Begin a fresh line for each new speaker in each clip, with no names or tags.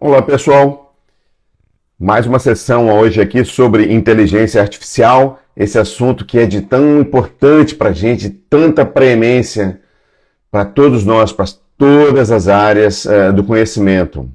Olá pessoal, mais uma sessão hoje aqui sobre inteligência artificial, esse assunto que é de tão importante para a gente, tanta preemência para todos nós, para todas as áreas do conhecimento.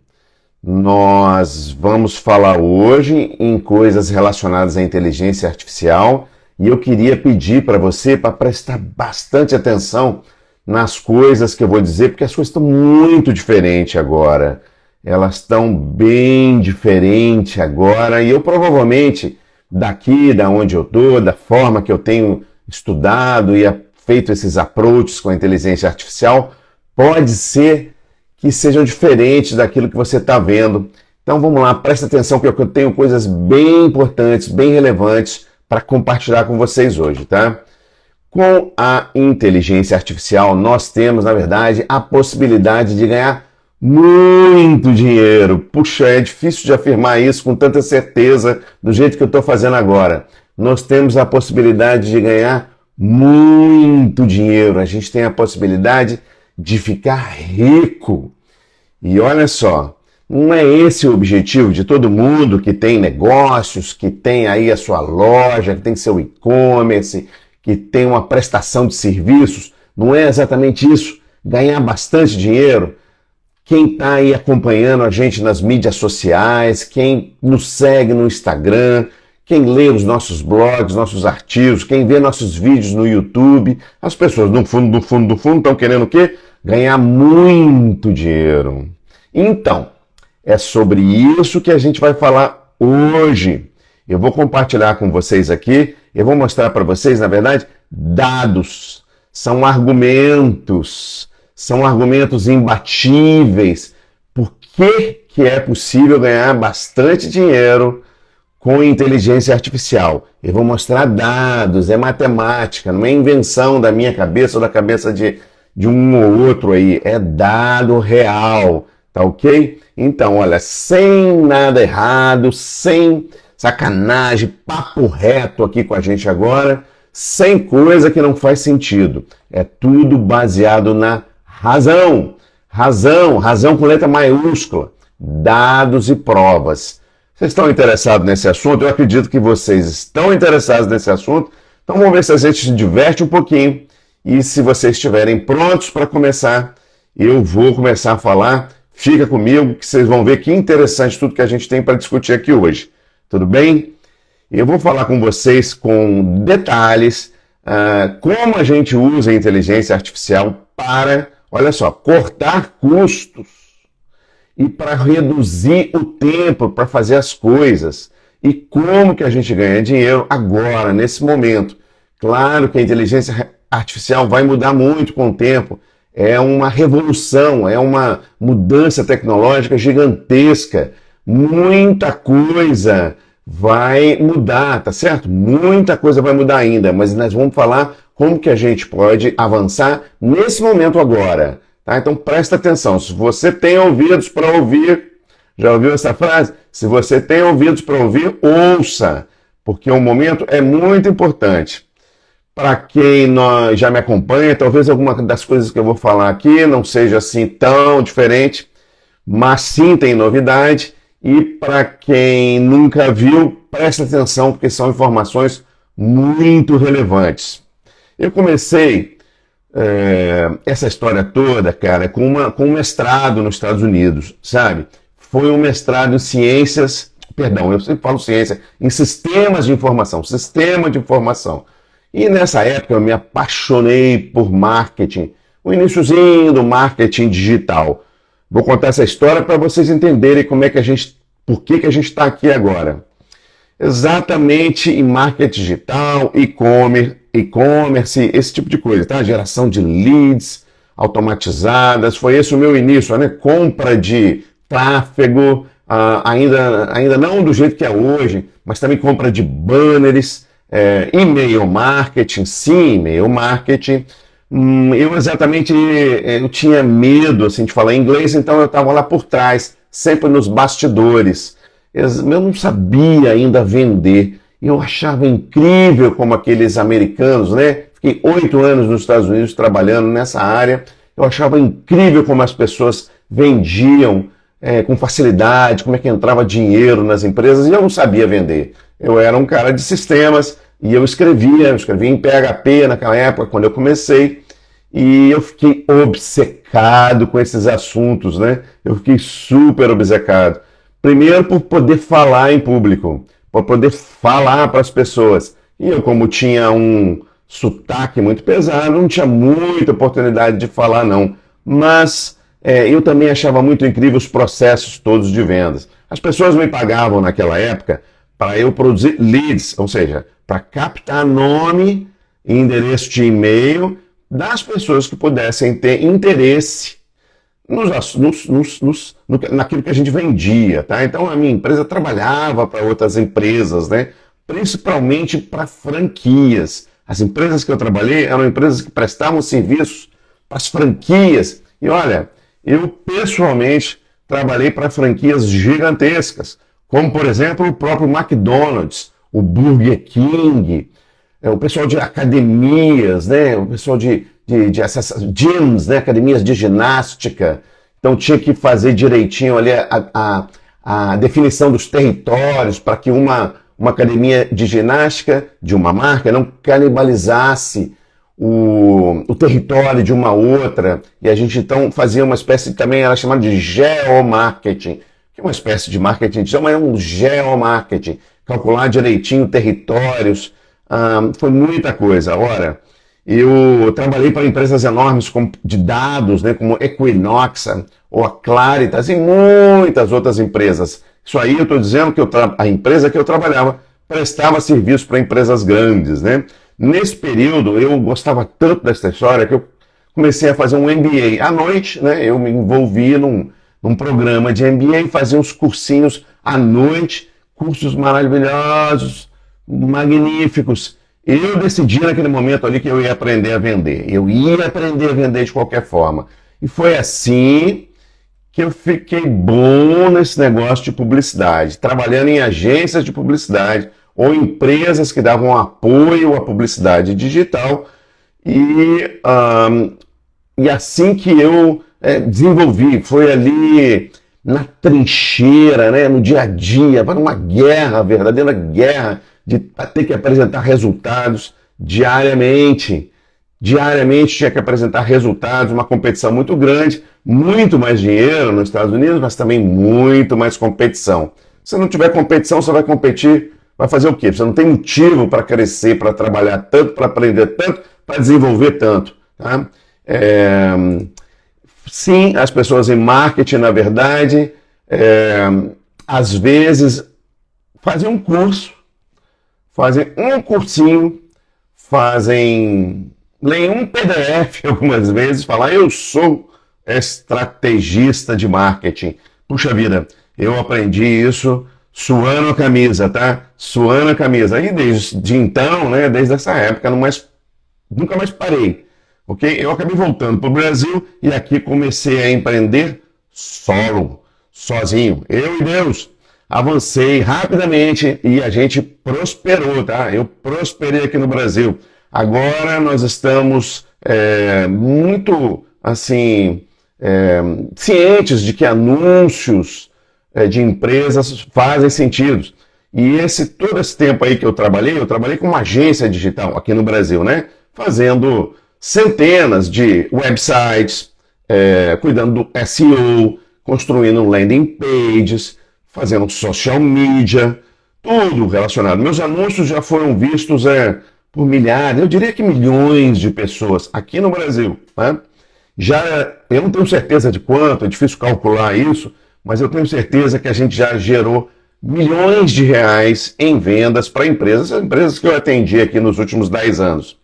Nós vamos falar hoje em coisas relacionadas à inteligência artificial e eu queria pedir para você para prestar bastante atenção nas coisas que eu vou dizer, porque as coisas estão muito diferentes agora. Elas estão bem diferentes agora e eu provavelmente, daqui, da onde eu estou, da forma que eu tenho estudado e feito esses approaches com a inteligência artificial, pode ser que sejam diferentes daquilo que você está vendo. Então vamos lá, presta atenção que eu tenho coisas bem importantes, bem relevantes para compartilhar com vocês hoje, tá? Com a inteligência artificial, nós temos, na verdade, a possibilidade de ganhar muito dinheiro. Puxa, é difícil de afirmar isso com tanta certeza do jeito que eu estou fazendo agora. Nós temos a possibilidade de ganhar muito dinheiro. A gente tem a possibilidade de ficar rico. E olha só, não é esse o objetivo de todo mundo que tem negócios, que tem aí a sua loja, que tem seu e-commerce, que tem uma prestação de serviços. Não é exatamente isso? Ganhar bastante dinheiro? Quem está aí acompanhando a gente nas mídias sociais, quem nos segue no Instagram, quem lê os nossos blogs, nossos artigos, quem vê nossos vídeos no YouTube, as pessoas no fundo estão querendo o quê? Ganhar muito dinheiro. Então, é sobre isso que a gente vai falar hoje. Eu vou compartilhar com vocês aqui, eu vou mostrar para vocês, na verdade, dados, são argumentos imbatíveis. Por que é possível ganhar bastante dinheiro com inteligência artificial? Eu vou mostrar dados, é matemática, não é invenção da minha cabeça ou da cabeça de um ou outro aí, é dado real, tá ok? Então, olha, sem nada errado, sem sacanagem, papo reto aqui com a gente agora, sem coisa que não faz sentido. É tudo baseado na razão com letra maiúscula, dados e provas. Vocês estão interessados nesse assunto? Eu acredito que vocês estão interessados nesse assunto, então vamos ver se a gente se diverte um pouquinho e se vocês estiverem prontos para começar, eu vou começar a falar, fica comigo que vocês vão ver que interessante tudo que a gente tem para discutir aqui hoje, tudo bem? Eu vou falar com vocês com detalhes como a gente usa a inteligência artificial para, olha só, cortar custos e para reduzir o tempo para fazer as coisas. E como que a gente ganha dinheiro agora, nesse momento. Claro que a inteligência artificial vai mudar muito com o tempo. É uma revolução, é uma mudança tecnológica gigantesca. Muita coisa vai mudar, tá certo? Muita coisa vai mudar ainda, mas nós vamos falar como que a gente pode avançar nesse momento agora, tá? Então presta atenção, se você tem ouvidos para ouvir, já ouviu essa frase? Se você tem ouvidos para ouvir, ouça, porque o momento é muito importante. Para quem já me acompanha, talvez alguma das coisas que eu vou falar aqui não seja assim tão diferente, mas sim tem novidade. E para quem nunca viu, presta atenção, porque são informações muito relevantes. Eu comecei essa história toda, cara, com um mestrado nos Estados Unidos, sabe? Foi um mestrado em ciências, perdão, eu sempre falo ciência, em sistemas de informação, sistema de informação. E nessa época eu me apaixonei por marketing, o iniciozinho do marketing digital. Vou contar essa história para vocês entenderem por que a gente está aqui agora. Exatamente em marketing digital, e-commerce, esse tipo de coisa, tá? Geração de leads automatizadas, foi esse o meu início, né? Compra de tráfego, ainda não do jeito que é hoje, mas também compra de banners, e-mail marketing, sim, e-mail marketing. Eu tinha medo assim, de falar inglês, então eu estava lá por trás, sempre nos bastidores. Eu não sabia ainda vender. Eu achava incrível como aqueles americanos, né? Fiquei 8 anos nos Estados Unidos trabalhando nessa área. Eu achava incrível como as pessoas vendiam com facilidade, como é que entrava dinheiro nas empresas, e eu não sabia vender. Eu era um cara de sistemas e eu escrevia em PHP naquela época, quando eu comecei, e eu fiquei obcecado com esses assuntos, né? Eu fiquei super obcecado. Primeiro por poder falar em público, por poder falar para as pessoas. E eu, como tinha um sotaque muito pesado, não tinha muita oportunidade de falar, não. Mas eu também achava muito incrível os processos todos de vendas. As pessoas me pagavam naquela época para eu produzir leads, ou seja, para captar nome e endereço de e-mail das pessoas que pudessem ter interesse naquilo que a gente vendia, tá? Então a minha empresa trabalhava para outras empresas, né? Principalmente para franquias. As empresas que eu trabalhei eram empresas que prestavam serviços para as franquias. E olha, eu pessoalmente trabalhei para franquias gigantescas, como por exemplo o próprio McDonald's, o Burger King, o pessoal de academias, né? O pessoal de gyms, né? Academias de ginástica. Então tinha que fazer direitinho ali a definição dos territórios para que uma academia de ginástica de uma marca não canibalizasse o território de uma outra. E a gente então fazia uma espécie, também era chamado de geomarketing, que é uma espécie de marketing digital, mas é um geomarketing, calcular direitinho territórios. Foi muita coisa. Ora, eu trabalhei para empresas enormes de dados, né, como Equinox ou a Claritas e muitas outras empresas. Isso aí eu estou dizendo que a empresa que eu trabalhava prestava serviço para empresas grandes, né? Nesse período eu gostava tanto dessa história que eu comecei a fazer um MBA. À noite, né, eu me envolvi num programa de MBA, fazia uns cursinhos à noite, cursos maravilhosos, magníficos. Eu decidi naquele momento ali que eu ia aprender a vender. Eu ia aprender a vender de qualquer forma. E foi assim que eu fiquei bom nesse negócio de publicidade, trabalhando em agências de publicidade ou empresas que davam apoio à publicidade digital. E assim que eu desenvolvi, foi ali na trincheira, né, no dia a dia, para uma guerra, verdadeira guerra, de ter que apresentar resultados diariamente. Diariamente tinha que apresentar resultados, uma competição muito grande, muito mais dinheiro nos Estados Unidos, mas também muito mais competição. Se não tiver competição, você vai competir, vai fazer o quê? Você não tem motivo para crescer, para trabalhar tanto, para aprender tanto, para desenvolver tanto. Tá? Sim, as pessoas em marketing, na verdade, às vezes fazem um curso, fazem um cursinho, leem um PDF algumas vezes, falam, eu sou estrategista de marketing. Puxa vida, eu aprendi isso suando a camisa, tá? Suando a camisa. E desde então, né, desde essa época, nunca mais parei. Ok? Eu acabei voltando para o Brasil e aqui comecei a empreender solo, sozinho. Eu e Deus. Avancei rapidamente e a gente prosperou, tá? Eu prosperei aqui no Brasil. Agora nós estamos muito, assim, cientes de que anúncios de empresas fazem sentido. E todo esse tempo aí que eu trabalhei com uma agência digital aqui no Brasil, né? Fazendo centenas de websites, cuidando do SEO, construindo landing pages, fazendo social media, tudo relacionado. Meus anúncios já foram vistos por milhares, eu diria que milhões de pessoas aqui no Brasil. Né? Eu não tenho certeza de quanto, é difícil calcular isso, mas eu tenho certeza que a gente já gerou milhões de reais em vendas para empresas, as empresas que eu atendi aqui nos últimos 10 anos.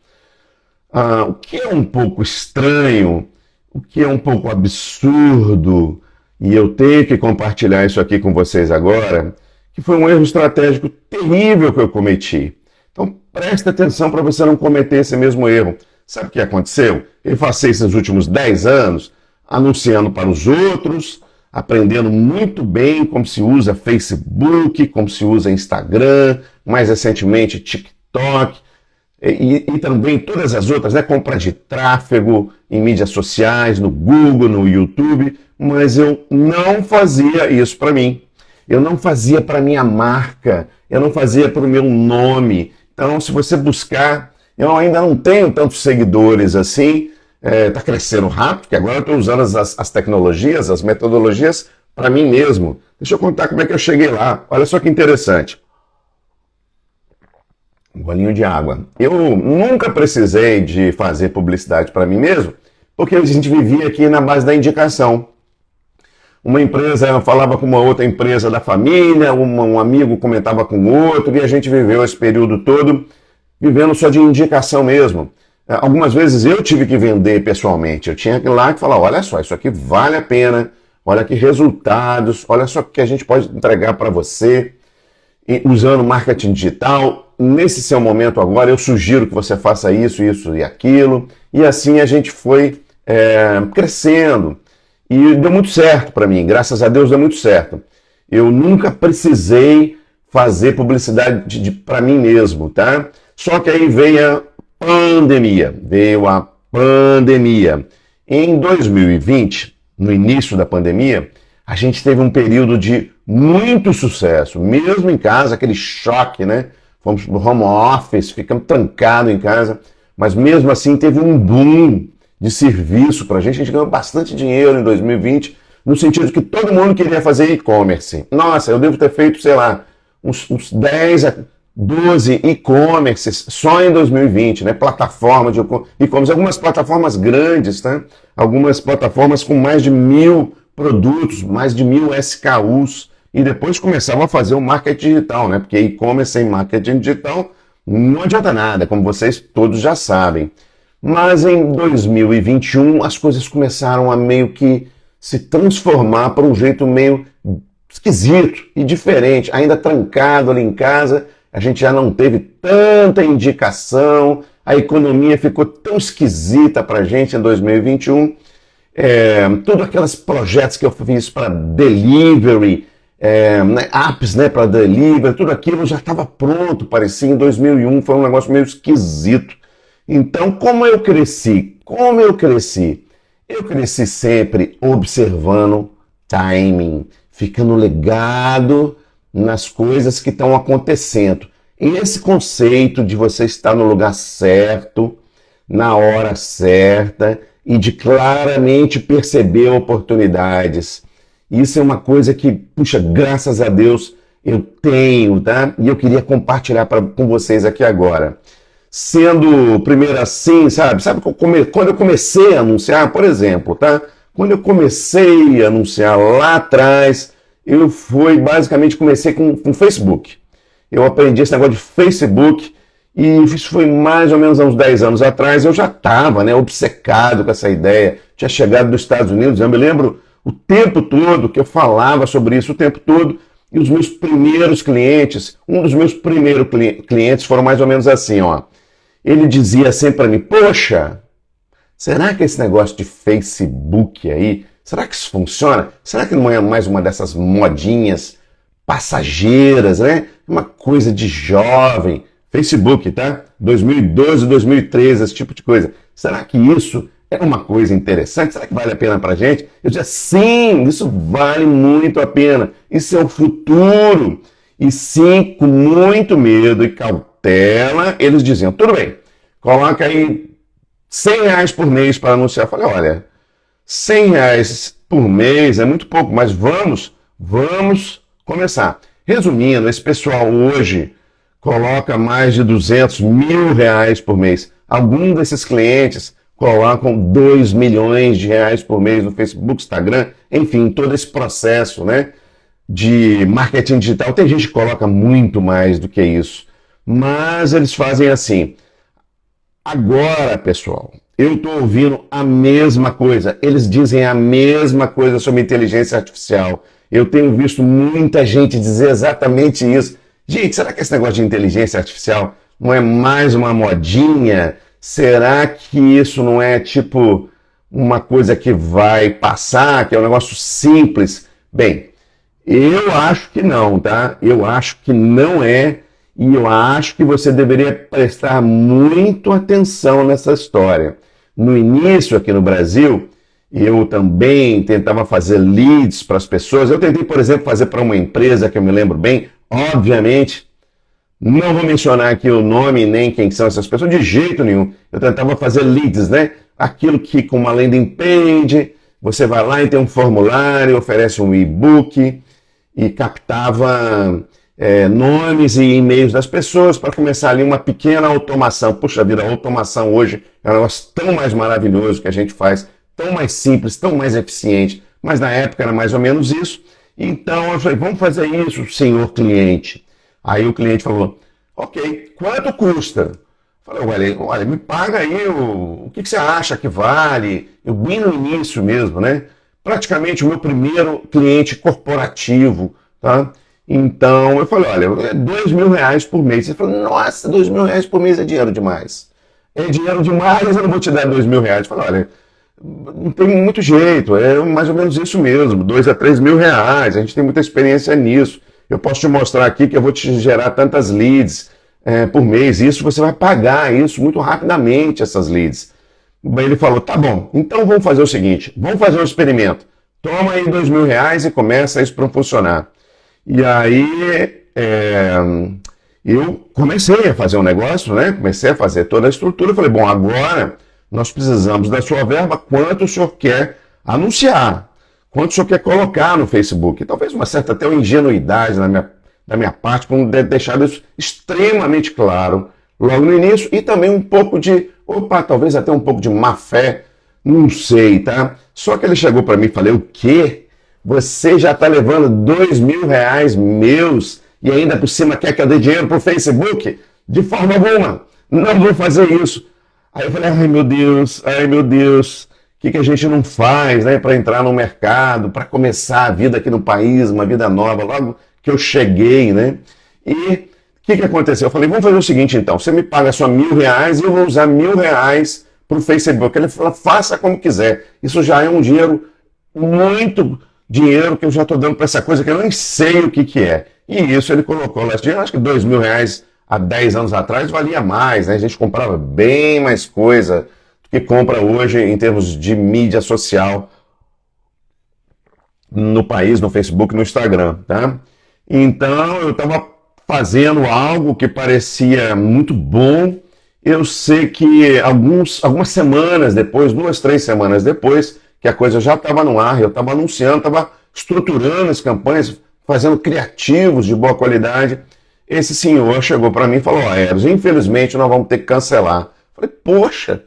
O que é um pouco estranho, o que é um pouco absurdo, e eu tenho que compartilhar isso aqui com vocês agora, que foi um erro estratégico terrível que eu cometi. Então preste atenção para você não cometer esse mesmo erro. Sabe o que aconteceu? Eu passei esses últimos 10 anos anunciando para os outros, aprendendo muito bem como se usa Facebook, como se usa Instagram, mais recentemente TikTok, e também todas as outras, né? Compra de tráfego em mídias sociais, no Google, no YouTube, mas eu não fazia isso para mim. Eu não fazia para minha marca, eu não fazia para o meu nome. Então, se você buscar, eu ainda não tenho tantos seguidores assim, está crescendo rápido, porque agora eu estou usando as tecnologias, as metodologias para mim mesmo. Deixa eu contar como é que eu cheguei lá. Olha só que interessante. Um golinho de água. Eu nunca precisei de fazer publicidade para mim mesmo, porque a gente vivia aqui na base da indicação. Uma empresa falava com uma outra empresa da família, um amigo comentava com outro, e a gente viveu esse período todo vivendo só de indicação mesmo. Algumas vezes eu tive que vender pessoalmente, eu tinha que ir lá e falar, olha só, isso aqui vale a pena, olha que resultados, olha só o que a gente pode entregar para você, e usando marketing digital. Nesse seu momento agora, eu sugiro que você faça isso, isso e aquilo, e assim a gente foi crescendo. E deu muito certo para mim, graças a Deus deu muito certo. Eu nunca precisei fazer publicidade para mim mesmo, tá? Só que aí veio a pandemia. Em 2020, no início da pandemia, a gente teve um período de muito sucesso, mesmo em casa, aquele choque, né? Fomos pro home office, ficamos trancados em casa, mas mesmo assim teve um boom de serviço para a gente ganhou bastante dinheiro em 2020, no sentido que todo mundo queria fazer e-commerce. Nossa, eu devo ter feito, sei lá, uns 10 a 12 e-commerces só em 2020, né? Plataforma de e-commerce, algumas plataformas grandes, tá? Algumas plataformas com mais de 1.000 produtos, mais de 1.000 SKUs, e depois começavam a fazer o marketing digital, né? Porque e-commerce sem marketing digital não adianta nada, como vocês todos já sabem. Mas em 2021 as coisas começaram a meio que se transformar para um jeito meio esquisito e diferente. Ainda trancado ali em casa, a gente já não teve tanta indicação, a economia ficou tão esquisita para a gente em 2021. Todos aqueles projetos que eu fiz para delivery, apps, né, para delivery, tudo aquilo já estava pronto, parecia em 2001, foi um negócio meio esquisito. Então, como eu cresci? Eu cresci sempre observando timing, ficando ligado nas coisas que estão acontecendo. E esse conceito de você estar no lugar certo, na hora certa, e de claramente perceber oportunidades. Isso é uma coisa que, puxa, graças a Deus eu tenho, tá? E eu queria compartilhar com vocês aqui agora. Sendo primeiro assim, sabe quando eu comecei a anunciar, por exemplo, tá? Quando eu comecei a anunciar lá atrás, eu basicamente comecei com Facebook. Eu aprendi esse negócio de Facebook e isso foi mais ou menos há uns 10 anos atrás. Eu já estava, né, obcecado com essa ideia. Tinha chegado dos Estados Unidos, eu me lembro o tempo todo que eu falava sobre isso, o tempo todo. E os meus primeiros clientes, um dos meus primeiros clientes foram mais ou menos assim, ó. Ele dizia sempre para mim, poxa, será que esse negócio de Facebook aí, será que isso funciona? Será que não é mais uma dessas modinhas passageiras, né? Uma coisa de jovem. Facebook, tá? 2012, 2013, esse tipo de coisa. Será que isso é uma coisa interessante? Será que vale a pena pra gente? Eu dizia, sim, isso vale muito a pena. Isso é o futuro. E sim, com muito medo e cautela, eles diziam, tudo bem, coloca aí R$100 por mês para anunciar. Eu falei, olha, R$100 por mês é muito pouco, mas vamos começar. Resumindo, esse pessoal hoje coloca mais de R$200 mil por mês. Alguns desses clientes colocam R$2 milhões por mês no Facebook, Instagram, enfim, todo esse processo, né, de marketing digital. Tem gente que coloca muito mais do que isso, mas eles fazem assim. Agora, pessoal, eu estou ouvindo a mesma coisa. Eles dizem a mesma coisa sobre inteligência artificial. Eu tenho visto muita gente dizer exatamente isso. Gente, será que esse negócio de inteligência artificial não é mais uma modinha? Será que isso não é tipo uma coisa que vai passar, que é um negócio simples? Bem, eu acho que não, tá? Eu acho que não é, e eu acho que você deveria prestar muito atenção nessa história. No início, aqui no Brasil, Eu também tentava fazer leads para as pessoas. Eu tentei, por exemplo, fazer para uma empresa que eu me lembro bem, obviamente. Não vou mencionar aqui o nome nem quem são essas pessoas, de jeito nenhum. Eu tentava fazer leads, né? Aquilo que com uma landing page, você vai lá e tem um formulário, oferece um e-book e captava nomes e e-mails das pessoas para começar ali uma pequena automação. Puxa vida, a automação hoje é um negócio tão mais maravilhoso que a gente faz, tão mais simples, tão mais eficiente. Mas na época era mais ou menos isso. Então eu falei, vamos fazer isso, senhor cliente. Aí o cliente falou, ok, quanto custa? Eu falei, olha, me paga aí o que você acha que vale? Eu bem no início mesmo, né? Praticamente o meu primeiro cliente corporativo, tá? Então eu falei, olha, é R$ 2.000 por mês. Ele falou, nossa, R$ 2.000 por mês é dinheiro demais. É dinheiro demais, eu não vou te dar R$ 2.000. Eu falei, olha, não tem muito jeito, é mais ou menos isso mesmo, R$ 2.000 a R$ 3.000, a gente tem muita experiência nisso. Eu posso te mostrar aqui que eu vou te gerar tantas leads por mês, isso você vai pagar isso muito rapidamente, essas leads. Ele falou, tá bom, então vamos fazer o seguinte, vamos fazer um experimento. Toma aí R$ 2.000 e começa isso para funcionar. E aí eu comecei a fazer um negócio, né? Comecei a fazer toda a estrutura. Falei, bom, agora nós precisamos da sua verba, quanto o senhor quer anunciar, quanto o senhor quer colocar no Facebook. Talvez uma certa até ingenuidade da minha parte, para não deixar isso extremamente claro logo no início, e também um pouco de, talvez até um pouco de má fé, não sei, tá? Só que ele chegou para mim e falei, o quê? Você já está levando R$ 2.000 meus e ainda por cima quer que eu dê dinheiro para o Facebook? De forma alguma, não vou fazer isso. Aí eu falei, ai meu Deus, o que a gente não faz, né, para entrar no mercado, para começar a vida aqui no país, uma vida nova, logo que eu cheguei, né? E o que aconteceu? Eu falei, vamos fazer o seguinte então, você me paga só R$ 1.000 e eu vou usar R$ 1.000 para o Facebook. Ele falou, faça como quiser. Isso já é um dinheiro, muito dinheiro que eu já estou dando para essa coisa que eu nem sei o que é. E isso ele colocou lá, acho que R$ 2.000 há 10 anos atrás valia mais, né? A gente comprava bem mais coisa do que compra hoje em termos de mídia social no país, no Facebook, no Instagram, tá? Então eu estava fazendo algo que parecia muito bom. Eu sei que algumas semanas depois, 2, 3 semanas depois, que a coisa já estava no ar, eu estava anunciando, estava estruturando as campanhas, fazendo criativos de boa qualidade. Esse senhor chegou para mim e falou, Eros, infelizmente nós vamos ter que cancelar. Eu falei, poxa,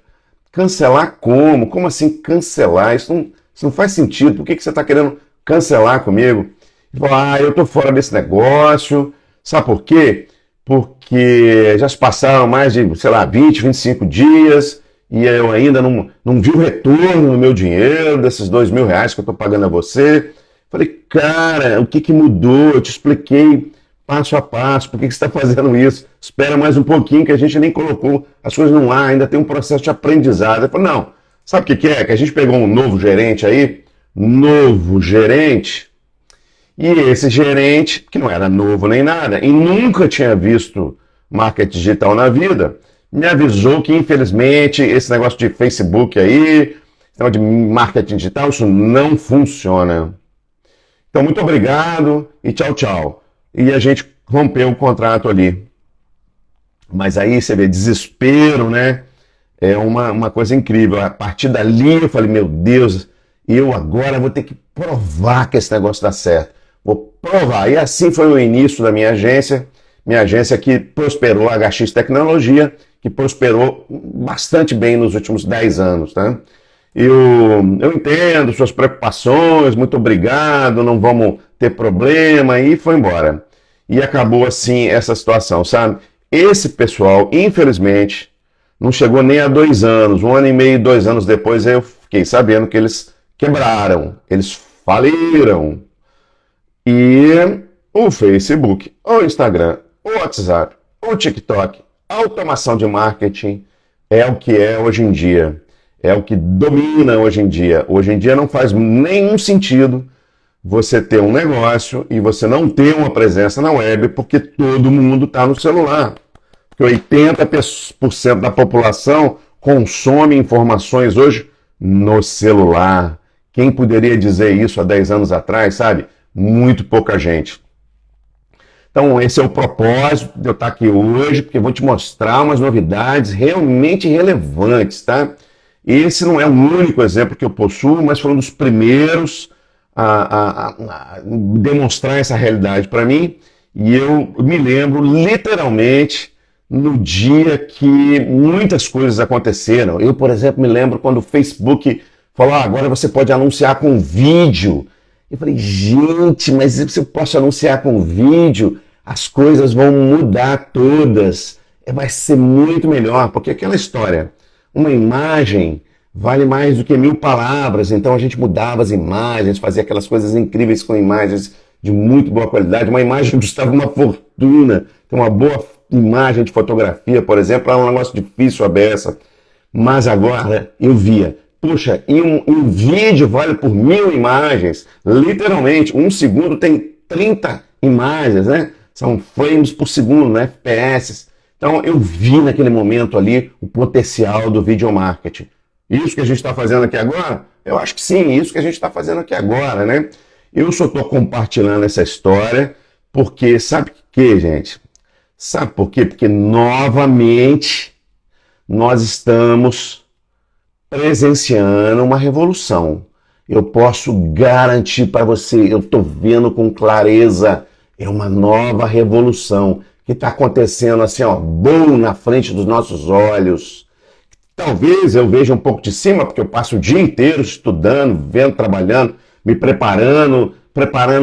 cancelar como? Como assim cancelar? Isso não faz sentido. Por que você está querendo cancelar comigo? Ele falou, eu estou fora desse negócio. Sabe por quê? Porque já se passaram mais de, 20, 25 dias e eu ainda não vi o retorno do meu dinheiro, desses R$ 2.000 que eu estou pagando a você. Falei, cara, o que mudou? Eu te expliquei passo a passo, por que você está fazendo isso? Espera mais um pouquinho que a gente nem colocou as coisas no ar, ainda tem um processo de aprendizado. Eu falei, não, sabe o que é? Que a gente pegou um novo gerente aí, e esse gerente, que não era novo nem nada, e nunca tinha visto marketing digital na vida, me avisou que, infelizmente, esse negócio de Facebook aí, esse negócio de marketing digital, isso não funciona. Então, muito obrigado e tchau, tchau. E a gente rompeu o contrato ali. Mas aí você vê, desespero, né? É uma coisa incrível. A partir dali eu falei, meu Deus, eu agora vou ter que provar que esse negócio dá certo. Vou provar. E assim foi o início da minha agência que prosperou, a HX Tecnologia, que prosperou bastante bem nos últimos 10 anos, tá? Eu entendo suas preocupações, muito obrigado, não vamos ter problema, e foi embora. E acabou assim essa situação, sabe? Esse pessoal, infelizmente, não chegou nem a 2 anos, 1 ano e meio, 2 anos depois, eu fiquei sabendo que eles quebraram, eles faliram. E o Facebook, o Instagram, o WhatsApp, o TikTok, a automação de marketing é o que é hoje em dia. É o que domina hoje em dia. Hoje em dia não faz nenhum sentido você ter um negócio e você não ter uma presença na web, porque todo mundo está no celular. Porque 80% da população consome informações hoje no celular. Quem poderia dizer isso há 10 anos atrás, sabe? Muito pouca gente. Então, esse é o propósito de eu estar aqui hoje, porque eu vou te mostrar umas novidades realmente relevantes, tá? Esse não é o único exemplo que eu possuo, mas foi um dos primeiros a demonstrar essa realidade para mim. E eu me lembro literalmente no dia que muitas coisas aconteceram. Eu, por exemplo, me lembro quando o Facebook falou, agora você pode anunciar com vídeo. Eu falei, gente, mas se eu posso anunciar com vídeo, as coisas vão mudar todas. Vai ser muito melhor, porque aquela história, uma imagem vale mais do que 1000 palavras. Então a gente mudava as imagens, fazia aquelas coisas incríveis com imagens de muito boa qualidade. Uma imagem custava uma fortuna. Então uma boa imagem de fotografia, por exemplo, é um negócio difícil a beça. Mas agora eu via, puxa, e um vídeo vale por 1000 imagens. Literalmente, 1 segundo tem 30 imagens, né? São frames por segundo, né? FPS. Então eu vi naquele momento ali o potencial do video marketing. Isso que a gente está fazendo aqui agora? Eu acho que sim, isso que a gente está fazendo aqui agora, né? Eu só estou compartilhando essa história porque, sabe o que, gente? Sabe por quê? Porque, novamente, nós estamos presenciando uma revolução. Eu posso garantir para você, eu estou vendo com clareza, é uma nova revolução que está acontecendo assim, ó, bom, na frente dos nossos olhos. Talvez eu veja um pouco de cima, porque eu passo o dia inteiro estudando, vendo, trabalhando, me preparando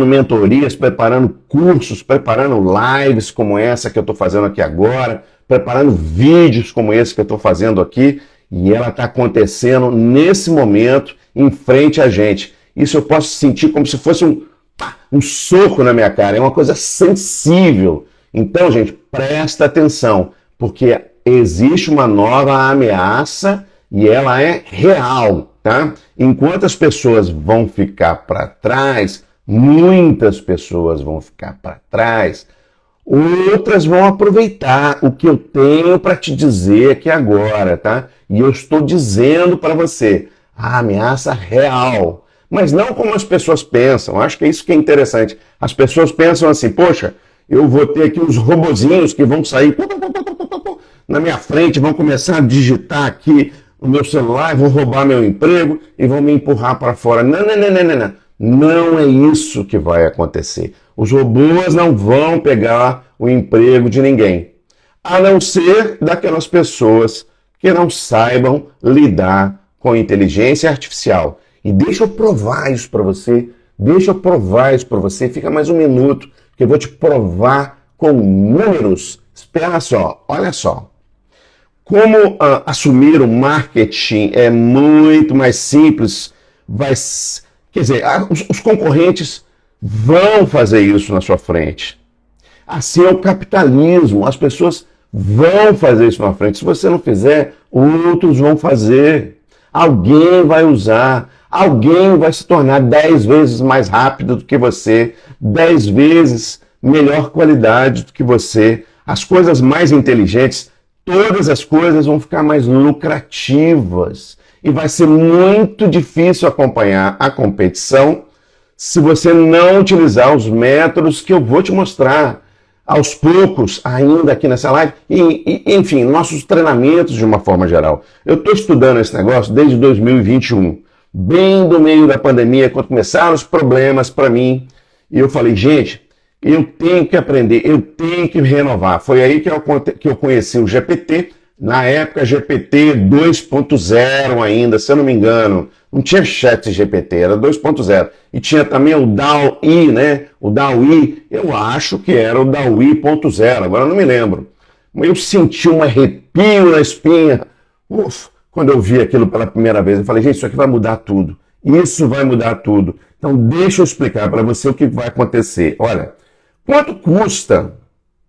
mentorias, preparando cursos, preparando lives como essa que eu estou fazendo aqui agora, preparando vídeos como esse que eu estou fazendo aqui, e ela está acontecendo nesse momento em frente a gente. Isso eu posso sentir como se fosse um soco na minha cara, é uma coisa sensível. Então, gente, presta atenção, porque existe uma nova ameaça e ela é real, tá? Enquanto as pessoas vão ficar para trás, muitas pessoas vão ficar para trás, outras vão aproveitar o que eu tenho para te dizer aqui agora, tá? E eu estou dizendo para você, a ameaça real, mas não como as pessoas pensam. Acho que é isso que é interessante. As pessoas pensam assim, poxa, eu vou ter aqui uns robozinhos que vão sair na minha frente, vão começar a digitar aqui no meu celular, vão roubar meu emprego e vão me empurrar para fora. Não. Não é isso que vai acontecer. Os robôs não vão pegar o emprego de ninguém, a não ser daquelas pessoas que não saibam lidar com inteligência artificial. E deixa eu provar isso para você. Fica mais um minuto que eu vou te provar com números. Espera só, olha só. Como assumir o marketing é muito mais simples, quer dizer, os concorrentes vão fazer isso na sua frente. Assim é o capitalismo, as pessoas vão fazer isso na frente. Se você não fizer, outros vão fazer. Alguém vai usar, alguém vai se tornar 10 vezes mais rápido do que você, 10 vezes melhor qualidade do que você. As coisas mais inteligentes, todas as coisas vão ficar mais lucrativas. E vai ser muito difícil acompanhar a competição se você não utilizar os métodos que eu vou te mostrar aos poucos, ainda aqui nessa live, e enfim, nossos treinamentos de uma forma geral. Eu estou estudando esse negócio desde 2021, bem do meio da pandemia, quando começaram os problemas para mim, e eu falei, gente, eu tenho que aprender, eu tenho que renovar. Foi aí que eu conheci o GPT, na época GPT 2.0 ainda, se eu não me engano. Não tinha chat GPT, era 2.0. E tinha também o DALL-E, né? O DALL-E, eu acho que era o DALL-E.0, agora eu não me lembro. Eu senti um arrepio na espinha. Quando eu vi aquilo pela primeira vez, eu falei, gente, isso aqui vai mudar tudo. Isso vai mudar tudo. Então deixa eu explicar para você o que vai acontecer. Olha, quanto custa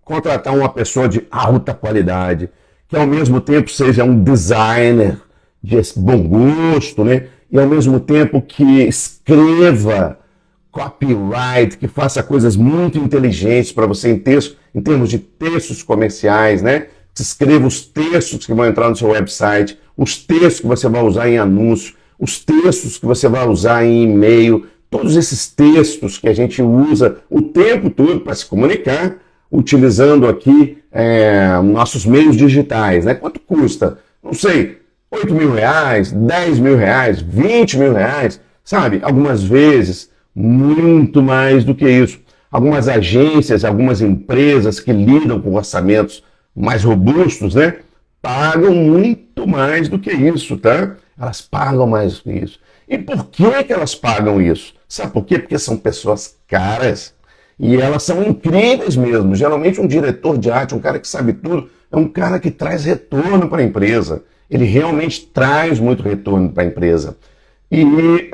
contratar uma pessoa de alta qualidade, que ao mesmo tempo seja um designer de bom gosto, né? E ao mesmo tempo que escreva copyright, que faça coisas muito inteligentes para você em termos de textos comerciais, né? Que escreva os textos que vão entrar no seu website, os textos que você vai usar em anúncio, os textos que você vai usar em e-mail, todos esses textos que a gente usa o tempo todo para se comunicar, utilizando aqui nossos meios digitais, né? Quanto custa? Não sei, 8 mil reais, 10 mil reais, 20 mil reais, sabe? Algumas vezes, muito mais do que isso. Algumas agências, algumas empresas que lidam com orçamentos mais robustos, né? Pagam muito mais do que isso, tá? Elas pagam mais do que isso. E por que que elas pagam isso? Sabe por quê? Porque são pessoas caras e elas são incríveis mesmo. Geralmente um diretor de arte, um cara que sabe tudo, é um cara que traz retorno para a empresa. Ele realmente traz muito retorno para a empresa. E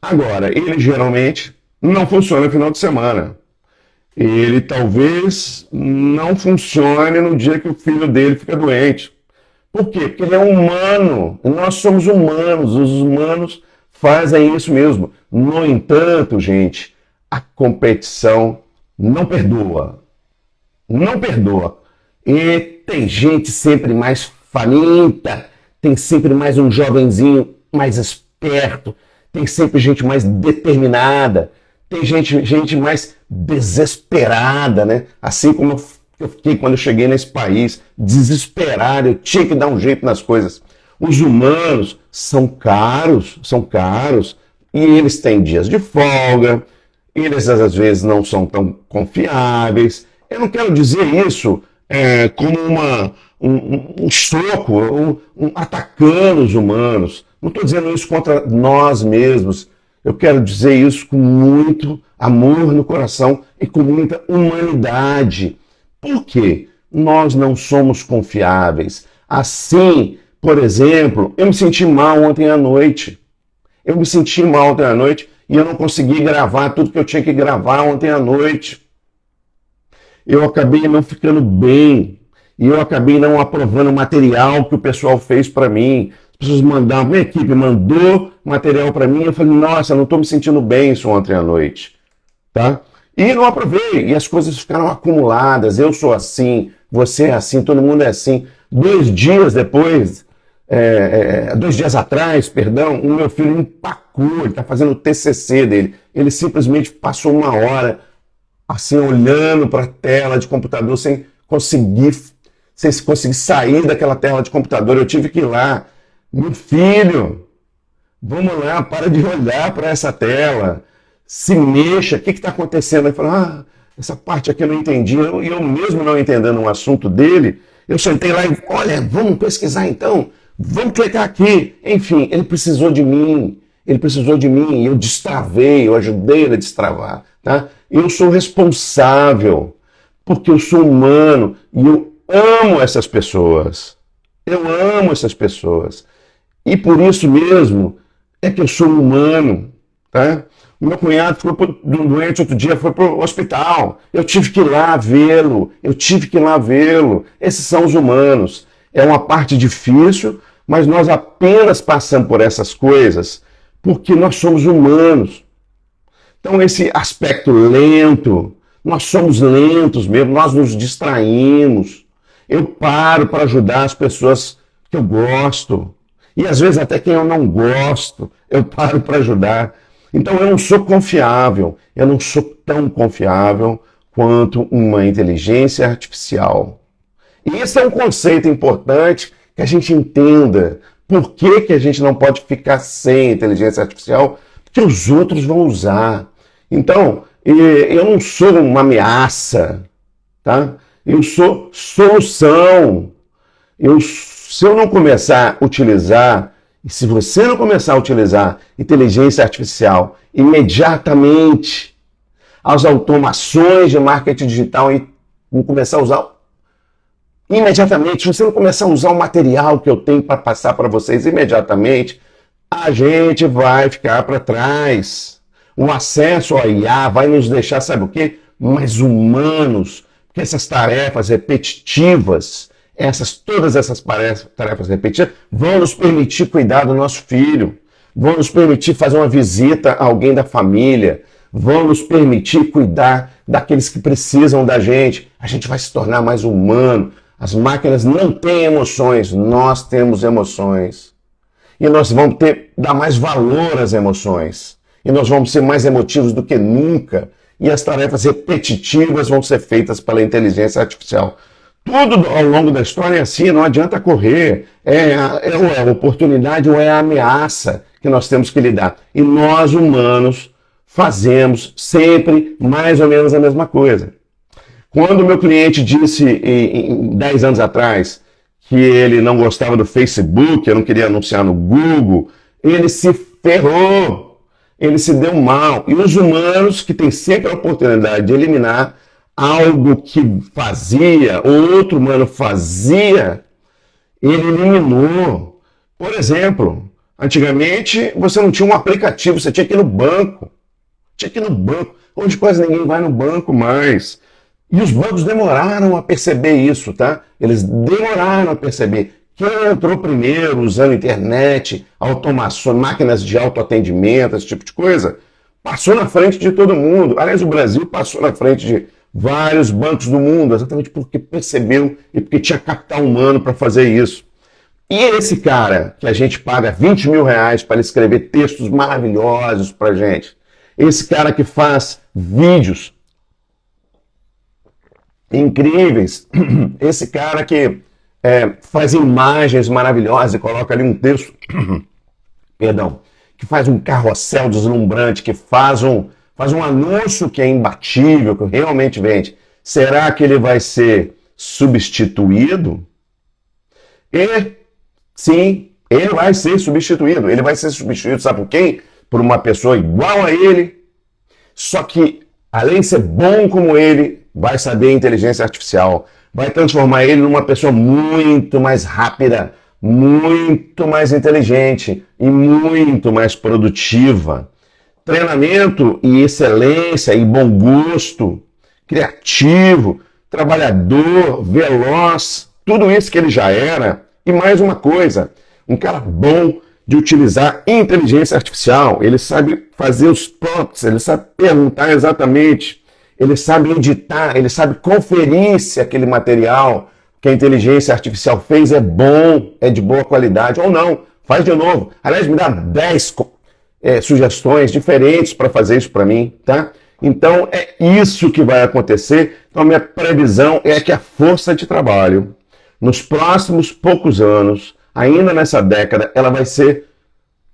agora, ele geralmente não funciona no final de semana. Ele talvez não funcione no dia que o filho dele fica doente. Por quê? Porque ele é humano. Nós somos humanos. Os humanos fazem isso mesmo. No entanto, gente, a competição não perdoa. Não perdoa. E tem gente sempre mais faminta, tem sempre mais um jovenzinho mais esperto, tem sempre gente mais determinada, tem gente mais desesperada, né? Assim como eu fiquei quando eu cheguei nesse país, desesperado, eu tinha que dar um jeito nas coisas. Os humanos são caros, e eles têm dias de folga, eles às vezes não são tão confiáveis. Eu não quero dizer isso como um soco, atacando os humanos. Não estou dizendo isso contra nós mesmos. Eu quero dizer isso com muito amor no coração e com muita humanidade. Por quê? Nós não somos confiáveis. Assim, por exemplo, eu me senti mal ontem à noite. E eu não consegui gravar tudo que eu tinha que gravar ontem à noite. Eu acabei não ficando bem. E eu acabei não aprovando o material que o pessoal fez para mim. As pessoas mandavam, minha equipe mandou material para mim. Eu falei, nossa, não estou me sentindo bem isso ontem à noite. Tá? E não aprovei. E as coisas ficaram acumuladas. Eu sou assim, você é assim, todo mundo é assim. 2 dias depois, 2 dias atrás, perdão, o meu filho empacou, ele está fazendo o TCC dele. Ele simplesmente passou 1 hora assim, olhando para a tela de computador sem conseguir sair daquela tela de computador. Eu tive que ir lá. Meu filho, vamos lá, para de olhar para essa tela. Se mexa, o que está acontecendo? Ele falou, essa parte aqui eu não entendi. E eu mesmo não entendendo um assunto dele, eu sentei lá e, olha, vamos pesquisar então, vamos clicar aqui. Enfim, ele precisou de mim, e eu destravei, eu ajudei ele a destravar. Tá? Eu sou responsável, porque eu sou humano e eu amo essas pessoas. E por isso mesmo é que eu sou humano. Tá? O meu cunhado ficou doente outro dia, foi para o hospital. Eu tive que ir lá vê-lo. Esses são os humanos. É uma parte difícil, mas nós apenas passamos por essas coisas porque nós somos humanos. Então esse aspecto lento, nós somos lentos mesmo, nós nos distraímos. Eu paro para ajudar as pessoas que eu gosto. E às vezes até quem eu não gosto, eu paro para ajudar. Então eu não sou confiável, eu não sou tão confiável quanto uma inteligência artificial. E esse é um conceito importante que a gente entenda. Por que a gente não pode ficar sem inteligência artificial? Porque os outros vão usar. Então, eu não sou uma ameaça, tá? Eu sou solução. Se eu não começar a utilizar, e se você não começar a utilizar inteligência artificial imediatamente, as automações de marketing digital e começar a usar imediatamente, se você não começar a usar o material que eu tenho para passar para vocês imediatamente, a gente vai ficar para trás. O acesso ao IA vai nos deixar, sabe o quê? Mais humanos, porque essas tarefas repetitivas, todas essas tarefas repetitivas, vão nos permitir cuidar do nosso filho, vão nos permitir fazer uma visita a alguém da família, vão nos permitir cuidar daqueles que precisam da gente. A gente vai se tornar mais humano. As máquinas não têm emoções, nós temos emoções. e nós vamos dar mais valor às emoções. E nós vamos ser mais emotivos do que nunca. E as tarefas repetitivas vão ser feitas pela inteligência artificial. Tudo ao longo da história é assim, não adianta correr. É a oportunidade ou é a ameaça que nós temos que lidar. E nós, humanos, fazemos sempre mais ou menos a mesma coisa. Quando o meu cliente disse, 10 anos atrás, que ele não gostava do Facebook, eu não queria anunciar no Google, ele se ferrou, ele se deu mal. E os humanos, que têm sempre a oportunidade de eliminar algo que fazia, ou outro humano fazia, ele eliminou. Por exemplo, antigamente você não tinha um aplicativo, você tinha que ir no banco. Hoje quase ninguém vai no banco mais. E os bancos demoraram a perceber isso, tá? Eles demoraram a perceber. Quem entrou primeiro usando internet, automação, máquinas de autoatendimento, esse tipo de coisa, passou na frente de todo mundo. Aliás, o Brasil passou na frente de vários bancos do mundo, exatamente porque percebeu e porque tinha capital humano para fazer isso. E esse cara, que a gente paga 20 mil reais para ele escrever textos maravilhosos para gente, esse cara que faz vídeos incríveis, esse cara que faz imagens maravilhosas e coloca ali um texto, perdão, que faz um carrossel deslumbrante, que faz um anúncio que é imbatível, que realmente vende. Será que ele vai ser substituído? E, sim, ele vai ser substituído. Ele vai ser substituído, sabe por quem? Por uma pessoa igual a ele, só que, além de ser bom como ele, vai saber inteligência artificial, vai transformar ele numa pessoa muito mais rápida, muito mais inteligente e muito mais produtiva. Treinamento e excelência e bom gosto, criativo, trabalhador, veloz, tudo isso que ele já era. E mais uma coisa, um cara bom de utilizar inteligência artificial, ele sabe fazer os prompts, ele sabe perguntar exatamente, ele sabe editar, ele sabe conferir se aquele material que a inteligência artificial fez é bom, é de boa qualidade ou não. Faz de novo. Aliás, me dá 10 sugestões diferentes para fazer isso para mim, tá? Então, é isso que vai acontecer. Então, a minha previsão é que a força de trabalho, nos próximos poucos anos, ainda nessa década, ela vai ser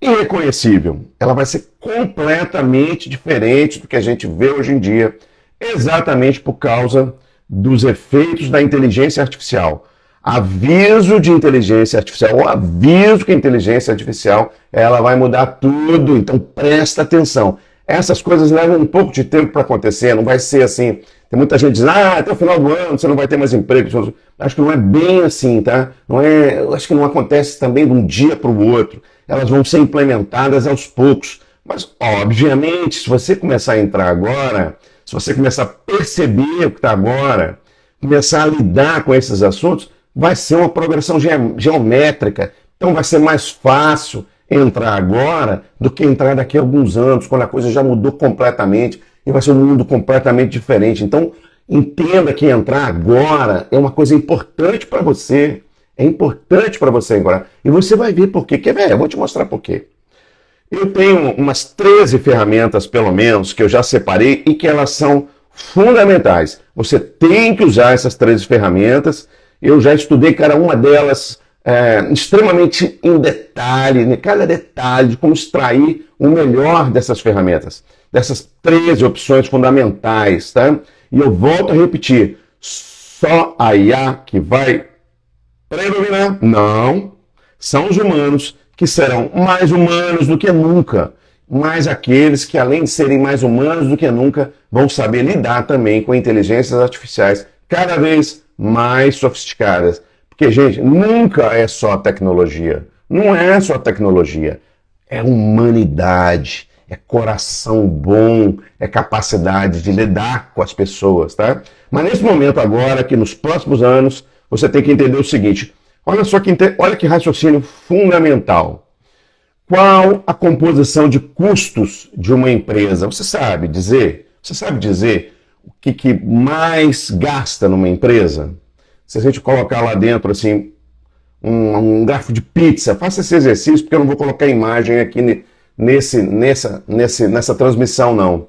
irreconhecível. Ela vai ser completamente diferente do que a gente vê hoje em dia, exatamente por causa dos efeitos da inteligência artificial. Aviso de inteligência artificial, ou aviso que a inteligência artificial ela vai mudar tudo, então presta atenção. Essas coisas levam um pouco de tempo para acontecer, não vai ser assim. Tem muita gente dizendo, até o final do ano você não vai ter mais emprego. Acho que não é bem assim, tá? Acho que não acontece também de um dia para o outro. Elas vão ser implementadas aos poucos. Mas, obviamente, se você começar a entrar agora, se você começar a perceber o que está agora, começar a lidar com esses assuntos, vai ser uma progressão geométrica. Então vai ser mais fácil entrar agora do que entrar daqui a alguns anos, quando a coisa já mudou completamente e vai ser um mundo completamente diferente. Então, entenda que entrar agora é uma coisa importante para você. É importante para você agora. E você vai ver por quê. Quer ver? Eu vou te mostrar por quê. Eu tenho umas 13 ferramentas, pelo menos, que eu já separei e que elas são fundamentais. Você tem que usar essas 13 ferramentas. Eu já estudei cada uma delas extremamente em detalhe, cada detalhe de como extrair o melhor dessas ferramentas, dessas 13 opções fundamentais, tá? E eu volto a repetir, só a IA que vai predominar? Não, são os humanos que serão mais humanos do que nunca, mas aqueles que, além de serem mais humanos do que nunca, vão saber lidar também com inteligências artificiais cada vez mais sofisticadas. Porque, gente, nunca é só tecnologia. Não é só tecnologia. É humanidade, é coração bom, é capacidade de lidar com as pessoas, tá? Mas nesse momento agora, que nos próximos anos, você tem que entender o seguinte. Olha que raciocínio fundamental. Qual a composição de custos de uma empresa? Você sabe dizer o que mais gasta numa empresa? Se a gente colocar lá dentro assim, um garfo de pizza. Faça esse exercício, porque eu não vou colocar imagem aqui nessa transmissão, não.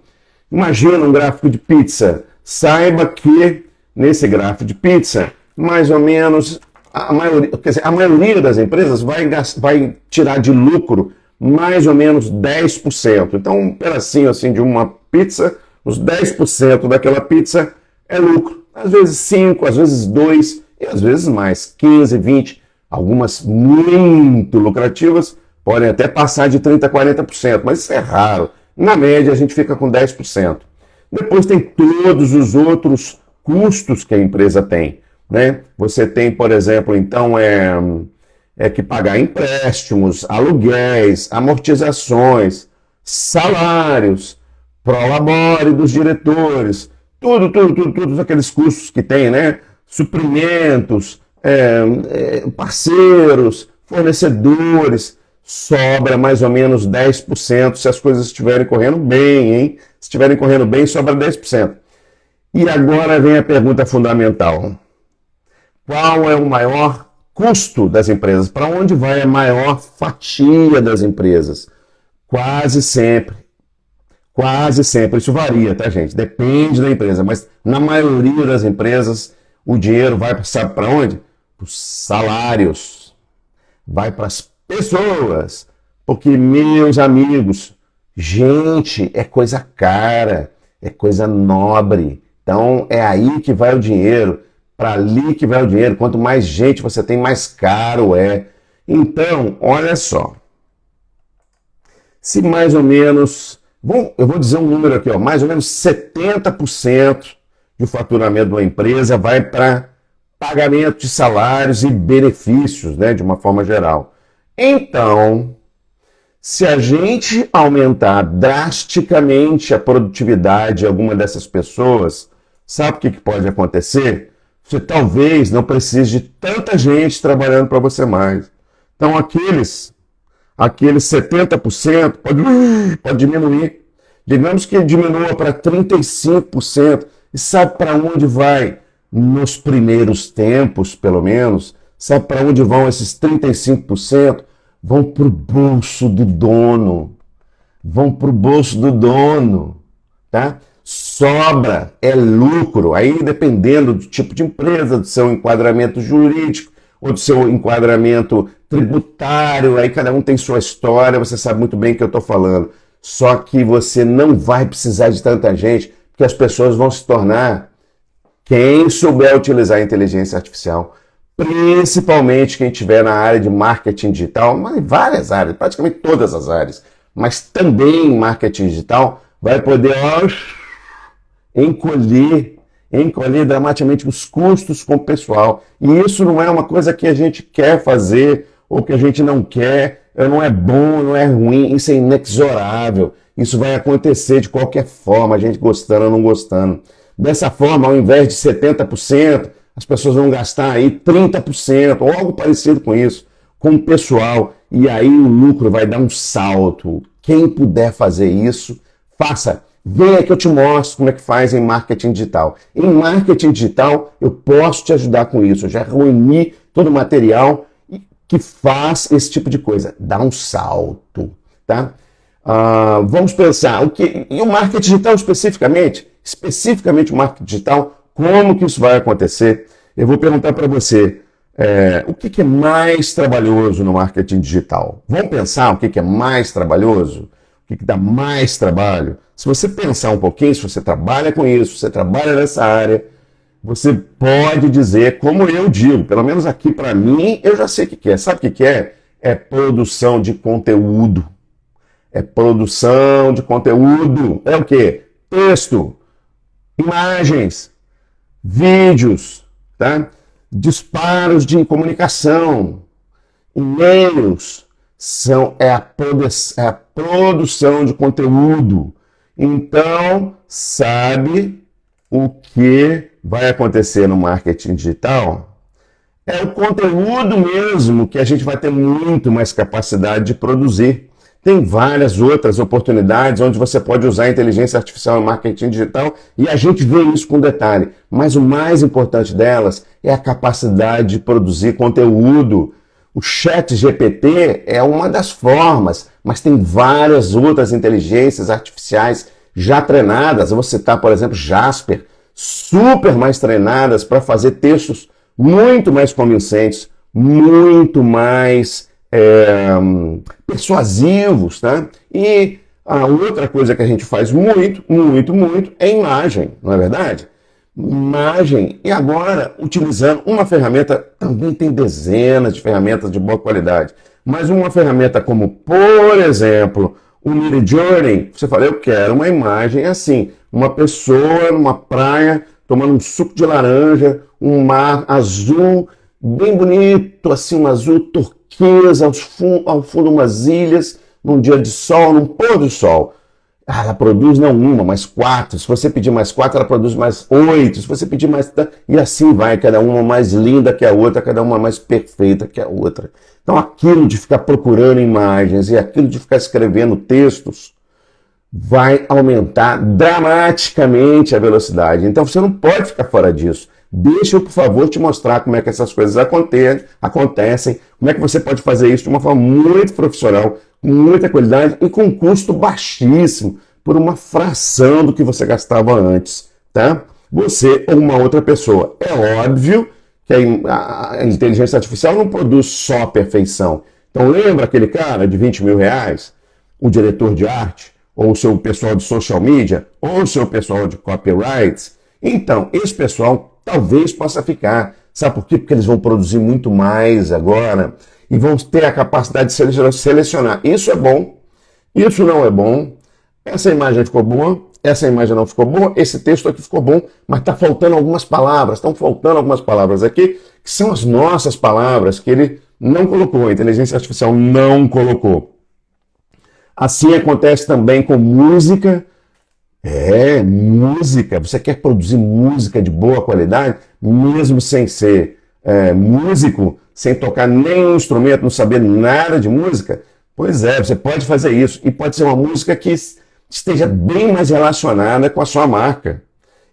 Imagina um gráfico de pizza. Saiba que nesse gráfico de pizza, mais ou menos, a maioria das empresas vai tirar de lucro mais ou menos 10%. Então, um pedacinho assim de uma pizza, os 10% daquela pizza é lucro. Às vezes 5, às vezes 2 e às vezes mais, 15, 20. Algumas muito lucrativas podem até passar de 30%, 40%, mas isso é raro. Na média, a gente fica com 10%. Depois tem todos os outros custos que a empresa tem, né? Você tem, por exemplo, então, que pagar empréstimos, aluguéis, amortizações, salários, prolabore dos diretores, todos aqueles custos que tem, né? Suprimentos, parceiros, fornecedores, sobra mais ou menos 10% se as coisas estiverem correndo bem, hein? Se estiverem correndo bem, sobra 10%. E agora vem a pergunta fundamental. Qual é o maior custo das empresas? Para onde vai a maior fatia das empresas? Quase sempre. Quase sempre. Isso varia, tá, gente? Depende da empresa. Mas na maioria das empresas, o dinheiro vai, sabe para onde? Para os salários. Vai para as pessoas. Porque, meus amigos, gente é coisa cara, é coisa nobre. Então, é aí que vai o dinheiro. Para ali que vai o dinheiro. Quanto mais gente você tem, mais caro é. Então, olha só. Se mais ou menos, eu vou dizer um número aqui, ó, mais ou menos 70% do faturamento de uma empresa vai para pagamento de salários e benefícios, né, de uma forma geral. Então, se a gente aumentar drasticamente a produtividade de alguma dessas pessoas, sabe o que pode acontecer? Você talvez não precise de tanta gente trabalhando para você mais. Então, aqueles 70% pode diminuir. Digamos que diminua para 35%. E sabe para onde vai? Nos primeiros tempos, pelo menos, sabe para onde vão esses 35%? Vão para o bolso do dono. Vão para o bolso do dono, tá? Sobra, é lucro, aí dependendo do tipo de empresa, do seu enquadramento jurídico, ou do seu enquadramento tributário, aí cada um tem sua história, você sabe muito bem o que eu estou falando. Só que você não vai precisar de tanta gente, porque as pessoas vão se tornar quem souber utilizar a inteligência artificial, principalmente quem estiver na área de marketing digital, mas em várias áreas, praticamente todas as áreas, mas também em marketing digital, vai poder encolher dramaticamente os custos com o pessoal. E isso não é uma coisa que a gente quer fazer ou que a gente não quer, não é bom, não é ruim, isso é inexorável. Isso vai acontecer de qualquer forma, a gente gostando ou não gostando. Dessa forma, ao invés de 70%, as pessoas vão gastar aí 30% ou algo parecido com isso, com o pessoal. E aí o lucro vai dar um salto. Quem puder fazer isso, faça. Venha que eu te mostro como é que faz em marketing digital. Em marketing digital, eu posso te ajudar com isso. Eu já reuni todo o material que faz esse tipo de coisa. Dá um salto, tá? Vamos pensar, e o marketing digital especificamente o marketing digital, como que isso vai acontecer? Eu vou perguntar para você, o que é mais trabalhoso no marketing digital? Vamos pensar o que é mais trabalhoso? O que dá mais trabalho? Se você pensar um pouquinho, se você trabalha com isso, você trabalha nessa área, você pode dizer, como eu digo, pelo menos aqui para mim, eu já sei o que é. Sabe o que é? É produção de conteúdo. É produção de conteúdo. É o quê? Texto, imagens, vídeos, tá? Disparos de comunicação, e-mails, é a produção de conteúdo. Então, sabe o que vai acontecer no marketing digital? É o conteúdo mesmo que a gente vai ter muito mais capacidade de produzir. Tem várias outras oportunidades onde você pode usar a inteligência artificial em marketing digital e a gente vê isso com detalhe. Mas o mais importante delas é a capacidade de produzir conteúdo. O ChatGPT é uma das formas, mas tem várias outras inteligências artificiais já treinadas. Eu vou citar, por exemplo, Jasper, super mais treinadas para fazer textos muito mais convincentes, muito mais persuasivos, tá? E a outra coisa que a gente faz muito é imagem, não é verdade? Imagem, e agora utilizando uma ferramenta, também tem dezenas de ferramentas de boa qualidade, mas uma ferramenta como, por exemplo, o Midjourney, você fala, eu quero uma imagem assim, uma pessoa numa praia tomando um suco de laranja, um mar azul, bem bonito, assim, um azul turquesa, ao fundo umas ilhas, num dia de sol, num pôr do sol. Ela produz não uma, mas 4. Se você pedir mais 4, ela produz mais 8. Se você pedir mais... E assim vai, cada uma mais linda que a outra, cada uma mais perfeita que a outra. Então aquilo de ficar procurando imagens e aquilo de ficar escrevendo textos vai aumentar dramaticamente a velocidade. Então você não pode ficar fora disso. Deixa eu, por favor, te mostrar como é que essas coisas acontecem, como é que você pode fazer isso de uma forma muito profissional, com muita qualidade e com um custo baixíssimo, por uma fração do que você gastava antes, tá? Você ou uma outra pessoa. É óbvio que a inteligência artificial não produz só perfeição. Então lembra aquele cara de 20 mil reais, o diretor de arte, ou o seu pessoal de social media, ou o seu pessoal de copyrights? Então, esse pessoal talvez possa ficar. Sabe por quê? Porque eles vão produzir muito mais agora e vão ter a capacidade de selecionar. Isso é bom, isso não é bom, essa imagem ficou boa, essa imagem não ficou boa, esse texto aqui ficou bom, mas está faltando algumas palavras, estão faltando algumas palavras aqui, que são as nossas palavras que ele não colocou, a inteligência artificial não colocou. Assim acontece também com música. Música. Você quer produzir música de boa qualidade, mesmo sem ser músico, sem tocar nenhum instrumento, não saber nada de música? Pois é, você pode fazer isso. E pode ser uma música que esteja bem mais relacionada com a sua marca.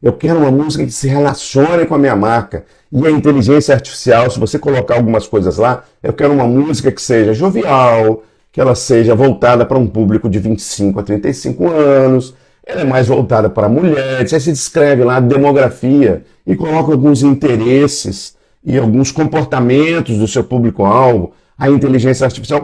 Eu quero uma música que se relacione com a minha marca. E a inteligência artificial, se você colocar algumas coisas lá, eu quero uma música que seja jovial, que ela seja voltada para um público de 25 a 35 anos, ela é mais voltada para mulheres, aí você descreve lá a demografia e coloca alguns interesses e alguns comportamentos do seu público-alvo, a inteligência artificial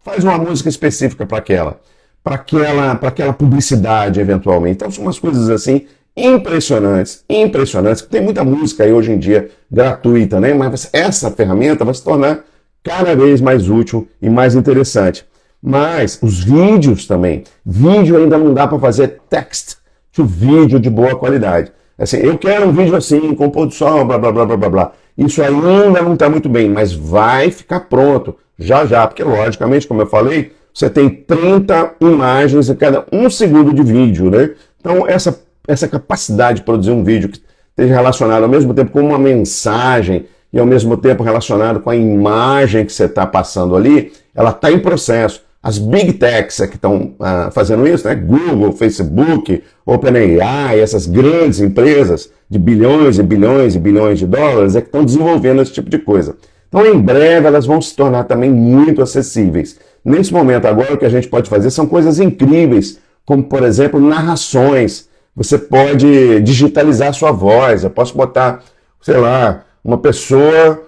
faz uma música específica para aquela publicidade, eventualmente. Então são umas coisas assim impressionantes, que tem muita música aí hoje em dia gratuita, né? Mas essa ferramenta vai se tornar cada vez mais útil e mais interessante. Mas os vídeos também. Vídeo ainda não dá para fazer text to vídeo de boa qualidade. Assim, eu quero um vídeo assim, com pôr do sol, blá, blá, blá, blá, blá, blá. Isso ainda não está muito bem, mas vai ficar pronto já, porque logicamente, como eu falei, você tem 30 imagens a cada 1 segundo de vídeo, né? Então essa capacidade de produzir um vídeo que esteja relacionado ao mesmo tempo com uma mensagem e ao mesmo tempo relacionado com a imagem que você está passando ali, ela está em processo. As Big Techs que estão fazendo isso, né? Google, Facebook, OpenAI, essas grandes empresas de bilhões e bilhões e bilhões de dólares é que estão desenvolvendo esse tipo de coisa. Então, em breve, elas vão se tornar também muito acessíveis. Nesse momento agora, o que a gente pode fazer são coisas incríveis, como, por exemplo, narrações. Você pode digitalizar a sua voz. Eu posso botar, sei lá, uma pessoa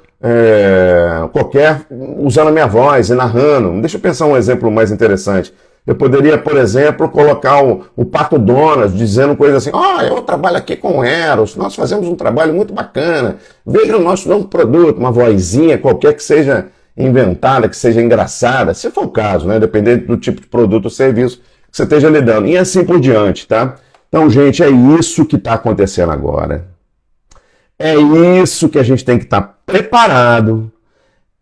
qualquer usando a minha voz e narrando. Deixa eu pensar um exemplo mais interessante. Eu poderia, por exemplo, colocar o Pato Donald dizendo coisas assim: eu trabalho aqui com o Eros, nós fazemos um trabalho muito bacana, veja o nosso novo produto, uma vozinha qualquer que seja inventada, que seja engraçada, se for o caso, né? Dependendo do tipo de produto ou serviço que você esteja lidando, e assim por diante, tá? Então, gente, é isso que está acontecendo agora. É isso que a gente tem que estar preparado.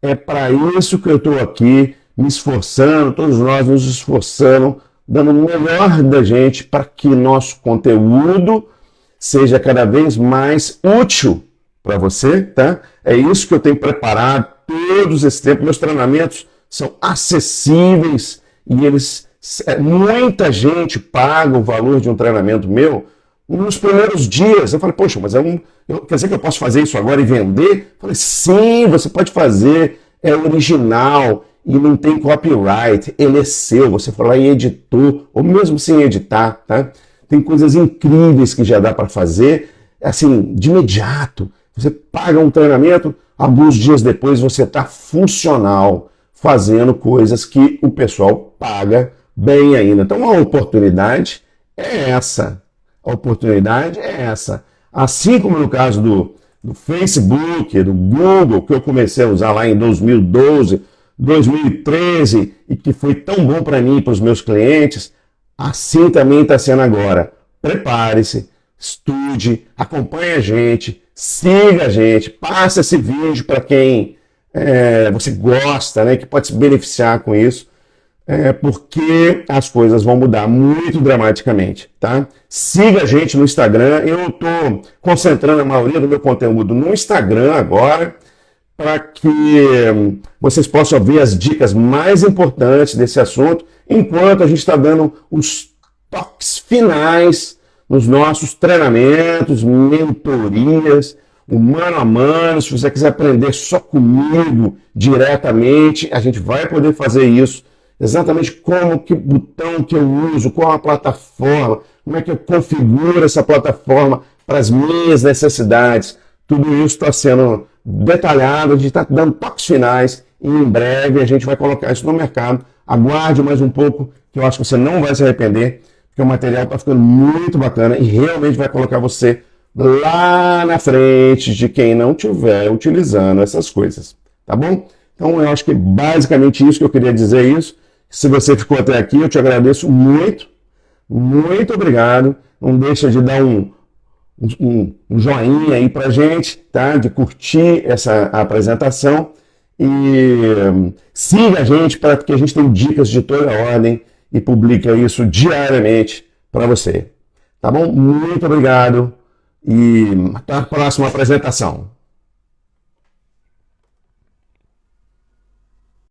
É para isso que eu estou aqui me esforçando, todos nós nos esforçando, dando o melhor da gente para que nosso conteúdo seja cada vez mais útil para você, tá? É isso que eu tenho preparado todos esse tempo. Meus treinamentos são acessíveis e muita gente paga o valor de um treinamento meu nos primeiros dias. Eu falei, poxa, mas quer dizer que eu posso fazer isso agora e vender? Eu falei, sim, você pode fazer. é original e não tem copyright, ele é seu, você foi lá e editou, ou mesmo sem editar, tá? Tem coisas incríveis que já dá para fazer, assim, de imediato. Você paga um treinamento, alguns dias depois você está funcional, fazendo coisas que o pessoal paga bem ainda. Então a oportunidade é essa. A oportunidade é essa. Assim como no caso do Facebook, do Google, que eu comecei a usar lá em 2012, 2013, e que foi tão bom para mim e para os meus clientes, assim também está sendo agora. Prepare-se, estude, acompanhe a gente, siga a gente, passe esse vídeo para quem você gosta, né, que pode se beneficiar com isso, porque as coisas vão mudar muito dramaticamente, tá? Siga a gente no Instagram, eu estou concentrando a maioria do meu conteúdo no Instagram agora, para que vocês possam ver as dicas mais importantes desse assunto, enquanto a gente está dando os toques finais nos nossos treinamentos, mentorias, o mano a mano. Se você quiser aprender só comigo diretamente, a gente vai poder fazer isso. Exatamente como que botão que eu uso, qual a plataforma, como é que eu configuro essa plataforma para as minhas necessidades. Tudo isso está sendo detalhado, a gente está dando toques finais e em breve a gente vai colocar isso no mercado. Aguarde mais um pouco, que eu acho que você não vai se arrepender, porque o material está ficando muito bacana e realmente vai colocar você lá na frente de quem não estiver utilizando essas coisas, tá bom? Então eu acho que basicamente isso que eu queria dizer isso. Se você ficou até aqui, eu te agradeço muito, muito obrigado. Não deixa de dar um joinha aí pra gente, tá? De curtir essa apresentação e siga a gente para que a gente tenha dicas de toda ordem e publica isso diariamente para você, tá bom? Muito obrigado e até a próxima apresentação.